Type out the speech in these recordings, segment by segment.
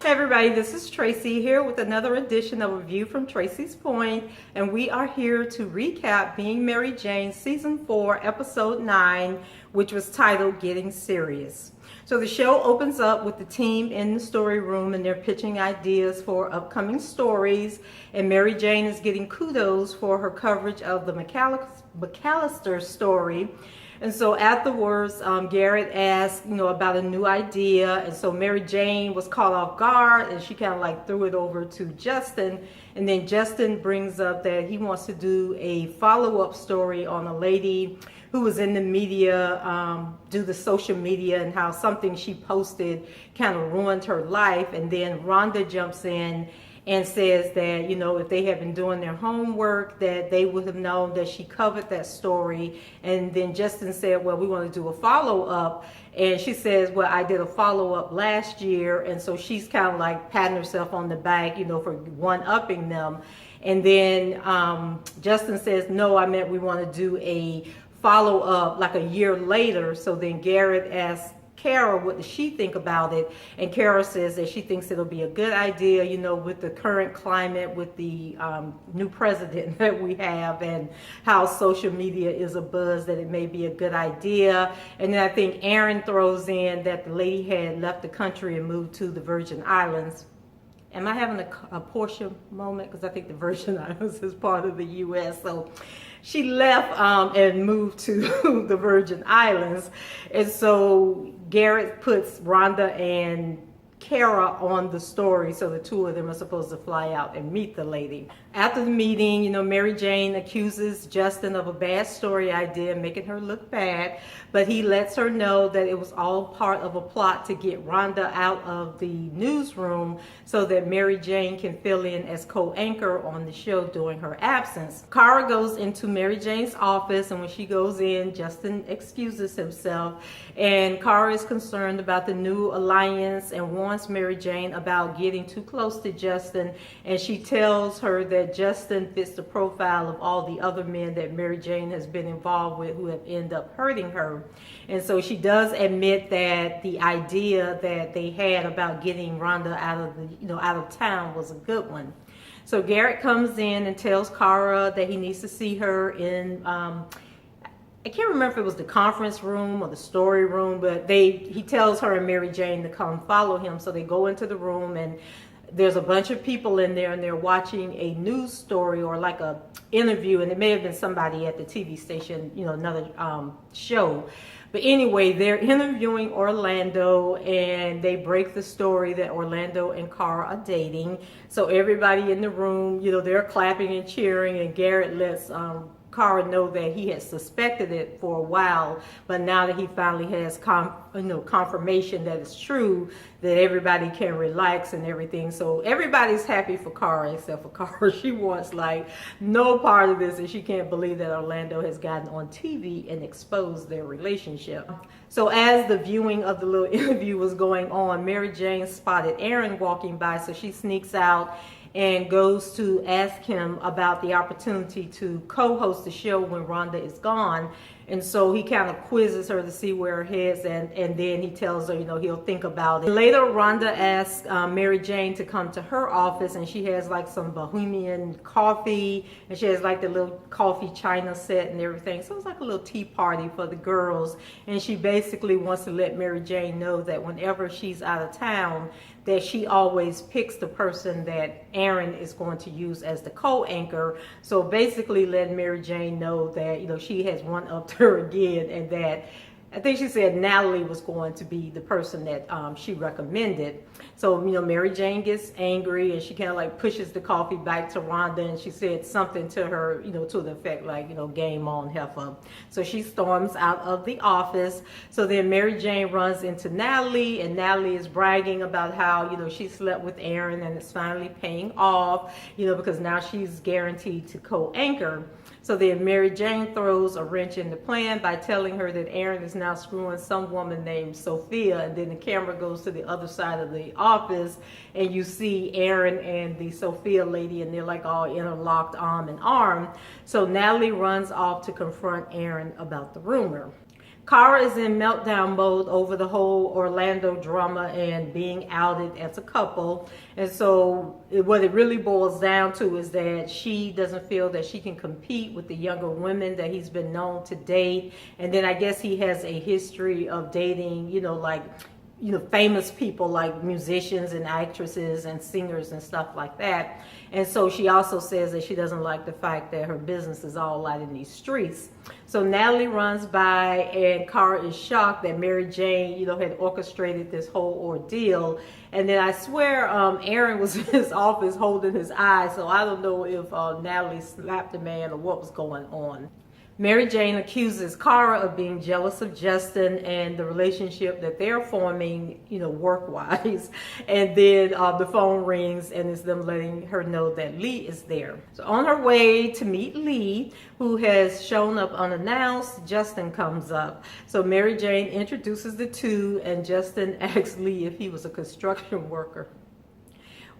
Hey everybody, this is Tracy here with another edition of A View from Tracy's Point, and we are here to recap Being Mary Jane Season 4, Episode 9, which was titled Getting Serious. So the show opens up with the team in the story room and they're pitching ideas for upcoming stories, and Mary Jane is getting kudos for her coverage of the McAllister story. And so afterwards, Garrett asked, about a new idea. And so Mary Jane was caught off guard and she kind of like threw it over to Justin. And then Justin brings up that he wants to do a follow-up story on a lady who was in the media, do the social media, and how something she posted kind of ruined her life. And then Rhonda jumps in and says that, if they had been doing their homework, that they would have known that she covered that story. And then Justin said, well, we want to do a follow-up. And she says, well, I did a follow-up last year. And so she's kind of like patting herself on the back, for one-upping them. And then Justin says, no, I meant we want to do a follow-up like a year later. So then Garrett asks Kara, what does she think about it? And Kara says that she thinks it'll be a good idea, with the current climate, with the new president that we have, and how social media is a buzz, that it may be a good idea. And then I think Aaron throws in that the lady had left the country and moved to the Virgin Islands. Am I having a Portia moment? Because I think the Virgin Islands is part of the U.S. So she left and moved to the Virgin Islands. And so Garrett puts Rhonda and Kara on the story, so the two of them are supposed to fly out and meet the lady. After the meeting, Mary Jane accuses Justin of a bad story idea, making her look bad, but he lets her know that it was all part of a plot to get Rhonda out of the newsroom so that Mary Jane can fill in as co-anchor on the show during her absence. Kara goes into Mary Jane's office, and when she goes in, Justin excuses himself, and Kara is concerned about the new alliance and warns Mary Jane about getting too close to Justin, and she tells her that Justin fits the profile of all the other men that Mary Jane has been involved with who have ended up hurting her. And so she does admit that the idea that they had about getting Rhonda out of town was a good one. So Garrett comes in and tells Kara that he needs to see her in I can't remember if it was the conference room or the story room, but he tells her and Mary Jane to come follow him. So they go into the room, and there's a bunch of people in there, and they're watching a news story or like a interview, and it may have been somebody at the TV station, another show. But anyway, they're interviewing Orlando, and they break the story that Orlando and Kara are dating. So everybody in the room, they're clapping and cheering, and Garrett lets Kara know that he had suspected it for a while, but now that he finally has confirmation that it's true, that everybody can relax and everything. So everybody's happy for Kara except for Kara. She wants no part of this, and she can't believe that Orlando has gotten on TV and exposed their relationship. So as the viewing of the little interview was going on, Mary Jane spotted Aaron walking by, so she sneaks out and goes to ask him about the opportunity to co-host the show when Rhonda is gone. And so he kind of quizzes her to see where her head's at, and then he tells her, he'll think about it. Later, Rhonda asks Mary Jane to come to her office, and she has some Bohemian coffee, and she has the little coffee china set and everything. So it's like a little tea party for the girls. And she basically wants to let Mary Jane know that whenever she's out of town, that she always picks the person that Aaron is going to use as the co-anchor. So basically letting Mary Jane know that, she has one-upped her again, and that I think she said Natalie was going to be the person that she recommended. So, Mary Jane gets angry, and she kind of pushes the coffee back to Rhonda, and she said something to her, to the effect game on, heifer. So she storms out of the office. So then Mary Jane runs into Natalie, and Natalie is bragging about how, she slept with Aaron and it's finally paying off, because now she's guaranteed to co-anchor. So then Mary Jane throws a wrench in the plan by telling her that Aaron is now screwing some woman named Sophia, and then the camera goes to the other side of the office and you see Aaron and the Sophia lady, and they're like all interlocked arm in arm. So Natalie runs off to confront Aaron about the rumor. Cara is in meltdown mode over the whole Orlando drama and being outed as a couple. And so what it really boils down to is that she doesn't feel that she can compete with the younger women that he's been known to date. And then I guess he has a history of dating, famous people like musicians and actresses and singers and stuff like that. And so she also says that she doesn't like the fact that her business is all out in these streets. So Natalie runs by and Cara is shocked that Mary Jane, had orchestrated this whole ordeal. And then I swear Aaron was in his office holding his eye. So I don't know if Natalie slapped the man or what was going on. Mary Jane accuses Cara of being jealous of Justin and the relationship that they're forming, work-wise. And then the phone rings and it's them letting her know that Lee is there. So on her way to meet Lee, who has shown up unannounced, Justin comes up. So Mary Jane introduces the two and Justin asks Lee if he was a construction worker.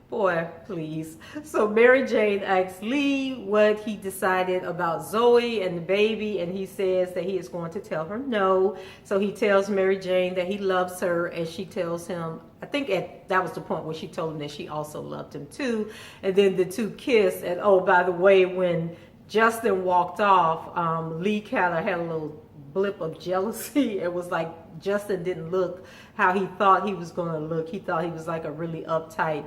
Boy, please. So Mary Jane asks Lee what he decided about Zoe and the baby, and he says that he is going to tell her no. So he tells Mary Jane that he loves her, and she tells him, I think that was the point where she told him that she also loved him too. And then the two kiss, and oh, by the way, when Justin walked off, Lee kind of had a little blip of jealousy. It was like Justin didn't look how he thought he was going to look. He thought he was like a really uptight,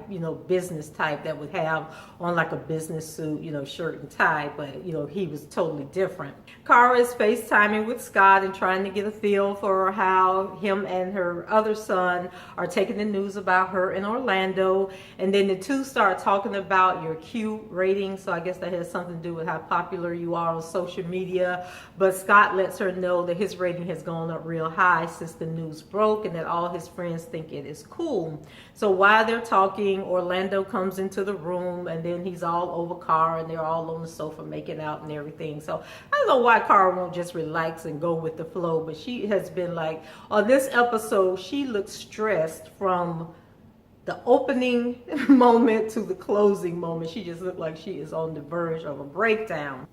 business type that would have on like a business suit, shirt and tie, but, he was totally different. Cara is FaceTiming with Scott and trying to get a feel for how him and her other son are taking the news about her in Orlando. And then the two start talking about your Q rating. So I guess that has something to do with how popular you are on social media. But Scott lets her know that his rating has gone up real high since the news broke, and that all his friends think it is cool. So while they're talking, Orlando comes into the room, and then he's all over Cara, and they're all on the sofa making out and everything. So I don't know why Cara won't just relax and go with the flow, but she has been like, on this episode, she looks stressed from the opening moment to the closing moment. She just looked like she is on the verge of a breakdown.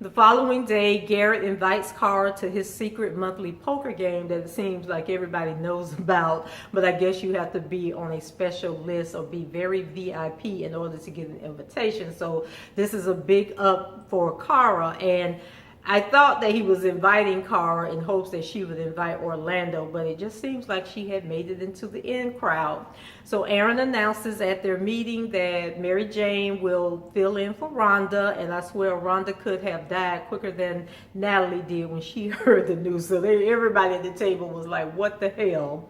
The following day, Garrett invites Cara to his secret monthly poker game that it seems like everybody knows about, but I guess you have to be on a special list or be very VIP in order to get an invitation. So this is a big up for Cara, and I thought that he was inviting Cara in hopes that she would invite Orlando, but it just seems like she had made it into the in crowd. So Aaron announces at their meeting that Mary Jane will fill in for Ronda, and I swear Ronda could have died quicker than Natalie did when she heard the news. So everybody at the table was like, what the hell?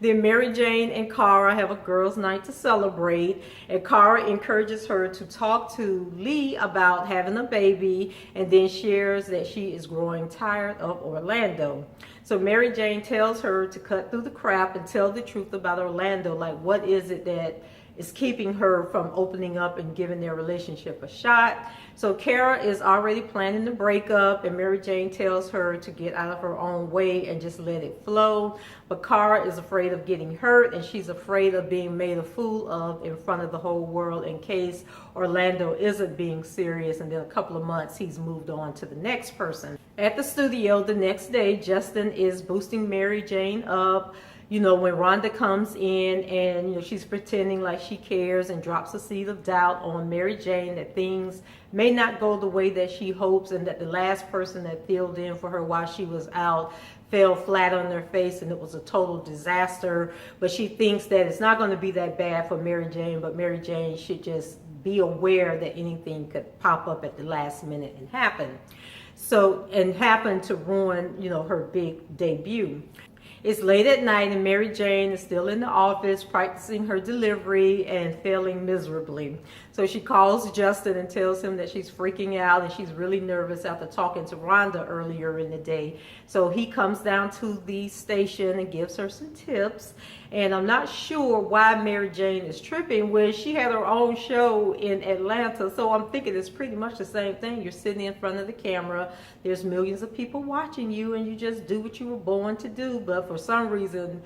Then Mary Jane and Cara have a girls' night to celebrate, and Cara encourages her to talk to Lee about having a baby, and then shares that she is growing tired of Orlando. So Mary Jane tells her to cut through the crap and tell the truth about Orlando. Like, what is it that is keeping her from opening up and giving their relationship a shot? So Cara is already planning the breakup, and Mary Jane tells her to get out of her own way and just let it flow. But Cara is afraid of getting hurt, and she's afraid of being made a fool of in front of the whole world in case Orlando isn't being serious, and then a couple of months he's moved on to the next person. At the studio the next day, Justin is boosting Mary Jane up. When Ronda comes in and, she's pretending like she cares and drops a seed of doubt on Mary Jane that things may not go the way that she hopes, and that the last person that filled in for her while she was out fell flat on their face and it was a total disaster. But she thinks that it's not going to be that bad for Mary Jane, but Mary Jane should just be aware that anything could pop up at the last minute and happen. And happen to ruin, her big debut. It's late at night and Mary Jane is still in the office practicing her delivery and failing miserably. So So she calls Justin and tells him that she's freaking out and she's really nervous after talking to Ronda earlier in the day. So he comes down to the station and gives her some tips. And I'm not sure why Mary Jane is tripping when she had her own show in Atlanta. So I'm thinking it's pretty much the same thing. You're sitting in front of the camera. There's millions of people watching you and you just do what you were born to do. But for some reason,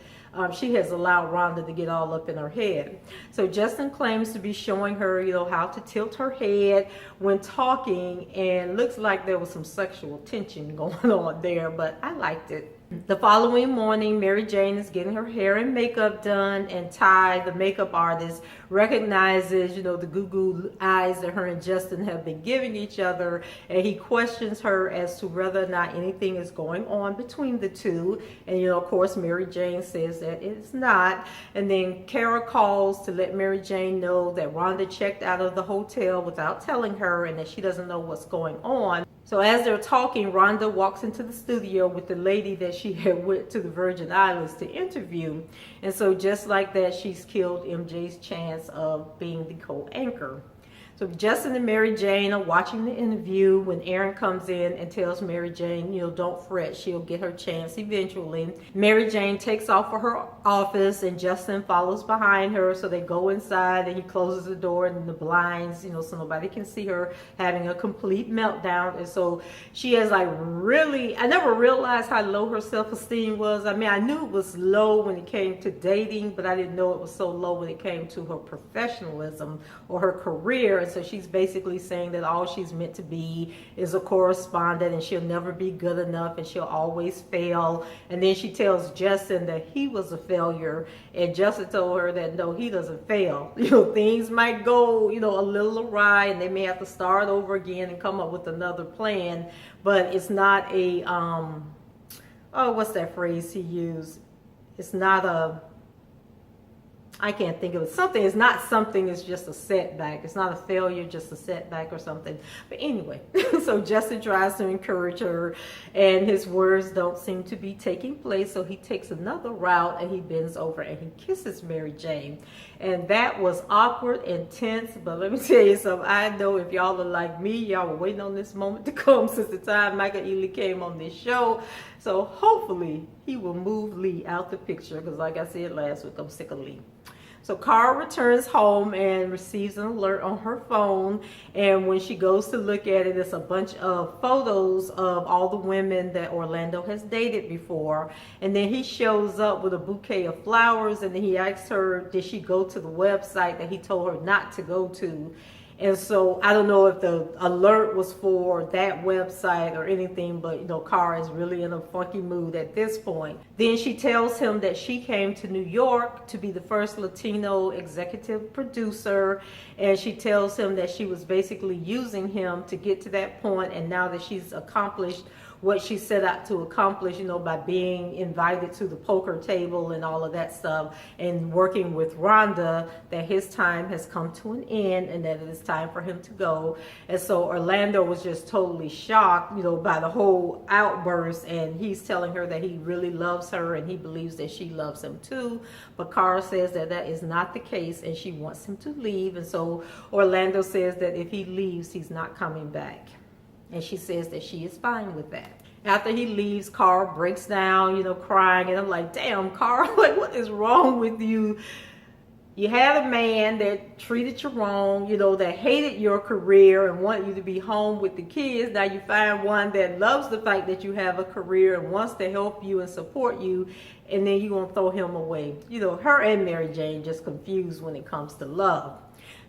she has allowed Ronda to get all up in her head. So Justin claims to be showing her, how to tilt her head when talking, and looks like there was some sexual tension going on there, but I liked it. The following morning, Mary Jane is getting her hair and makeup done, and Ty, the makeup artist, recognizes, the goo-goo eyes that her and Justin have been giving each other, and he questions her as to whether or not anything is going on between the two. And, of course, Mary Jane says that it's not. And then Kara calls to let Mary Jane know that Ronda checked out of the hotel without telling her and that she doesn't know what's going on. So as they're talking, Ronda walks into the studio with the lady that she had went to the Virgin Islands to interview. And so just like that, she's killed MJ's chance of being the co-anchor. So Justin and Mary Jane are watching the interview when Aaron comes in and tells Mary Jane, don't fret, she'll get her chance eventually. Mary Jane takes off for her office and Justin follows behind her. So they go inside and he closes the door and the blinds, so nobody can see her having a complete meltdown. And so she has I never realized how low her self-esteem was. I mean, I knew it was low when it came to dating, but I didn't know it was so low when it came to her professionalism or her career. And so she's basically saying that all she's meant to be is a correspondent and she'll never be good enough and she'll always fail. And then she tells Justin that he was a failure, and Justin told her that no, he doesn't fail. Things might go, a little awry and they may have to start over again and come up with another plan, but it's not a, what's that phrase he used? It's not a, I can't think of it. Something is not something, it's just a setback. It's not a failure, just a setback or something. But anyway, so Justin tries to encourage her and his words don't seem to be taking place. So he takes another route and he bends over and he kisses Mary Jane. And that was awkward and tense. But let me tell you something. I know if y'all are like me, y'all were waiting on this moment to come since the time Michael Ealy came on this show. So hopefully he will move Lee out the picture because like I said last week, I'm sick of Lee. So Cara returns home and receives an alert on her phone, and when she goes to look at it, it's a bunch of photos of all the women that Orlando has dated before. And then he shows up with a bouquet of flowers, and then he asks her, did she go to the website that he told her not to go to? And so I don't know if the alert was for that website or anything, but Cara is really in a funky mood at this point. Then she tells him that she came to New York to be the first Latino executive producer, and she tells him that she was basically using him to get to that point, and now that she's accomplished what she set out to accomplish, by being invited to the poker table and all of that stuff and working with Ronda, that his time has come to an end and that it is time for him to go. And so Orlando was just totally shocked, by the whole outburst, and he's telling her that he really loves her and he believes that she loves him too. But Cara says that that is not the case and she wants him to leave. And so Orlando says that if he leaves, he's not coming back. And she says that she is fine with that. After he leaves, Cara breaks down, crying. And I'm like, damn, Cara, what is wrong with you? You had a man that treated you wrong, that hated your career and wanted you to be home with the kids. Now you find one that loves the fact that you have a career and wants to help you and support you. And then you're going to throw him away. Her and Mary Jane just confused when it comes to love.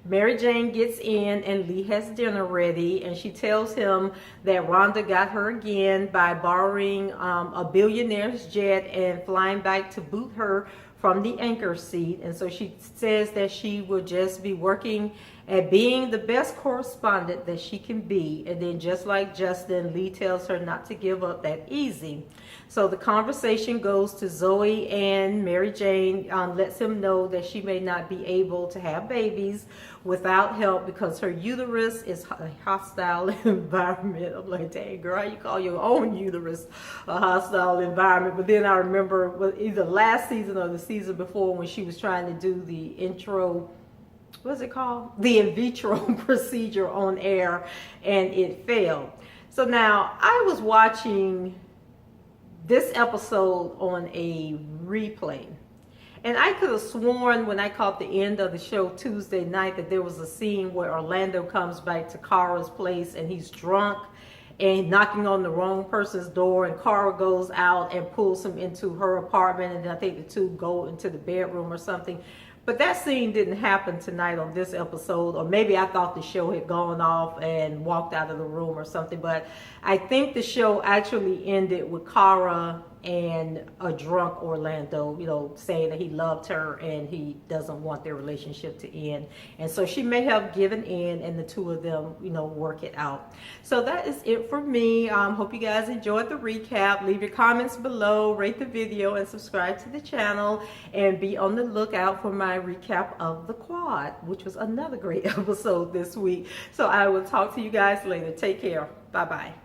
Mary Jane gets in and Lee has dinner ready, and she tells him that Ronda got her again by borrowing a billionaire's jet and flying back to boot her from the anchor seat. And so she says that she will just be working at being the best correspondent that she can be. And then just like Justin, Lee tells her not to give up that easy. So the conversation goes to Zoe, and Mary Jane lets him know that she may not be able to have babies without help because her uterus is a hostile environment. I'm like, dang girl, how you call your own uterus a hostile environment? But then I remember either last season or the season before when she was trying to do the intro what's it called? The in vitro procedure on air, and it failed. So now I was watching this episode on a replay. And I could have sworn when I caught the end of the show Tuesday night that there was a scene where Orlando comes back to Cara's place and he's drunk and knocking on the wrong person's door, and Cara goes out and pulls him into her apartment, and I think the two go into the bedroom or something. But that scene didn't happen tonight on this episode, or maybe I thought the show had gone off and walked out of the room or something. But I think the show actually ended with Cara and a drunk Orlando, you know, saying that he loved her and he doesn't want their relationship to end. And so she may have given in, and the two of them, you know, work it out. So that is it for me. Hope you guys enjoyed the recap. Leave your comments below, rate the video, and subscribe to the channel. And be on the lookout for my recap of The Quad, which was another great episode this week. So I will talk to you guys later. Take care. Bye-bye.